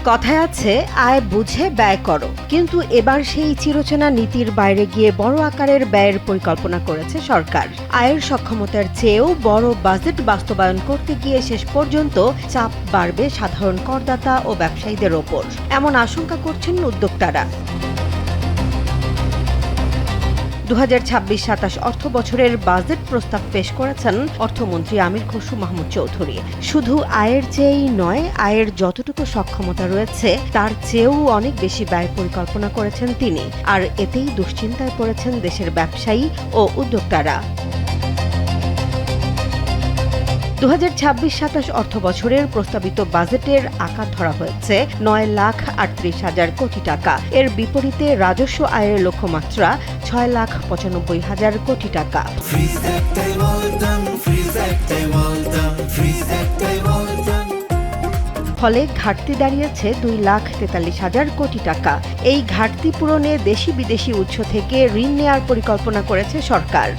কথায় আছে আয় বুঝে ব্যয় করো, কিন্তু এবার সেই চিরচেনা নীতির বাইরে গিয়ে বড় আকারের ব্যয়ের পরিকল্পনা করেছে সরকার। আয়ের সক্ষমতার চেয়েও বড় বাজেট বাস্তবায়ন করতে গিয়ে শেষ পর্যন্ত চাপ বাড়বে সাধারণ করদাতা ও ব্যবসায়ীদের ওপর, এমন আশঙ্কা করছেন উদ্যোক্তারা। 2026-27 অর্থ বছরের বাজেট প্রস্তাব পেশ করেছেন অর্থমন্ত্রী আমির খসরু মাহমুদ চৌধুরী। শুধু আয়ের চেয়েই নয়, আয়ের যতটুকু সক্ষমতা রয়েছে তার চেয়েও অনেক বেশি ব্যয় পরিকল্পনা করেছেন তিনি। আর এতেই দুশ্চিন্তায় পড়েছেন দেশের ব্যবসায়ী ও উদ্যোক্তারা। 2026-27 অর্থ বছরের প্রস্তাবিত বাজেটের আকার ধরা হয়েছে 9,38,000 কোটি টাকা। এর বিপরীতে রাজস্ব আয়ের লক্ষ্যমাত্রা 6,95,000 কোটি টাকা। ফলে ঘাটতি দাঁড়িয়েছে 2,43,000 কোটি টাকা। এই ঘাটতি পূরণে দেশি বিদেশি উৎস থেকে ঋণ নেয়ার পরিকল্পনা করেছে সরকার।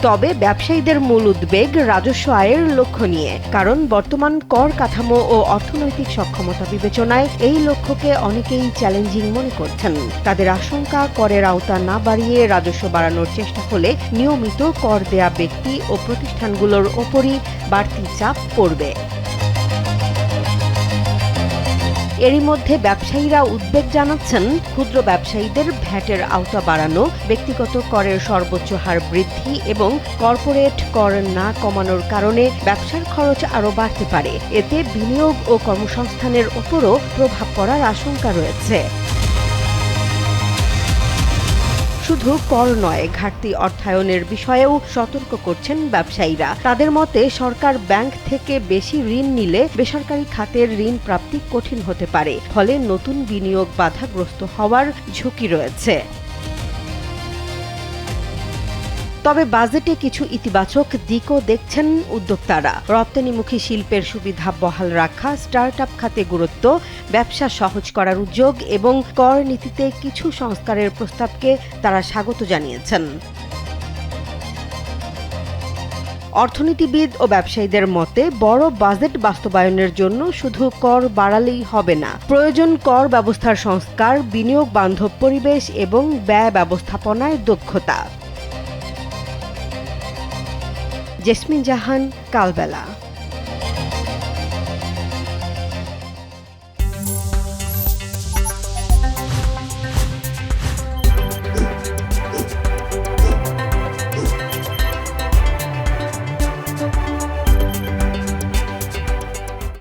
তবে ব্যবসায়ীদের মূল উদ্বেগ রাজস্ব আয়ের লক্ষ্য নিয়ে, কারণ বর্তমান কর কাঠামো ও অর্থনৈতিক সক্ষমতা বিবেচনায় এই লক্ষ্যকে অনেকেই চ্যালেঞ্জিং মনে করছেন। তাদের আশঙ্কা, করের আওতা না বাড়িয়ে রাজস্ব বাড়ানোর চেষ্টা হলে নিয়মিত কর দেয়া ব্যক্তি ও প্রতিষ্ঠানগুলোর ওপরই বাড়তি চাপ পড়বে। এরই মধ্যে ব্যবসায়ীরা উদ্বেগ জানাচ্ছেন, ক্ষুদ্র ব্যবসায়ীদের ভ্যাটের আওতা বাড়ানো, ব্যক্তিগত করের সর্বোচ্চ হার বৃদ্ধি এবং কর্পোরেট কর না কমানোর কারণে ব্যবসার খরচ আরও বাড়তে পারে। এতে বিনিয়োগ ও কর্মসংস্থানের ওপরও প্রভাব পড়ার আশঙ্কা রয়েছে। শুধু কর নয়, ঘাটতি অর্থায়নের বিষয়েও সতর্ক করছেন ব্যবসায়ীরা। তাদের মতে সরকার ব্যাংক থেকে বেশি ঋণ নিলে বেসরকারি খাতের ঋণ প্রাপ্তি কঠিন হতে পারে, ফলে নতুন বিনিয়োগ বাধাগ্রস্ত হওয়ার ঝুঁকি রয়েছে। তবে বাজেটে কিছু ইতিবাচক দিকও দেখছেন উদ্যোক্তারা। রপ্তানিমুখী শিল্পের সুবিধা বহাল রাখা, স্টার্টআপ খাতে গুরুত্ব, ব্যবসা সহজ করার উদ্যোগ এবং কর নীতিতে কিছু সংস্কারের প্রস্তাবকে তারা স্বাগত জানিয়েছেন। অর্থনীতিবিদ ও ব্যবসায়ীদের মতে বড় বাজেট বাস্তবায়নের জন্য শুধু কর বাড়ালেই হবে না, প্রয়োজন কর ব্যবস্থার সংস্কার, বিনিয়োগ বান্ধব পরিবেশ এবং ব্যয় ব্যবস্থাপনায় দক্ষতা। জেসমিন জাহান, কালবেলা।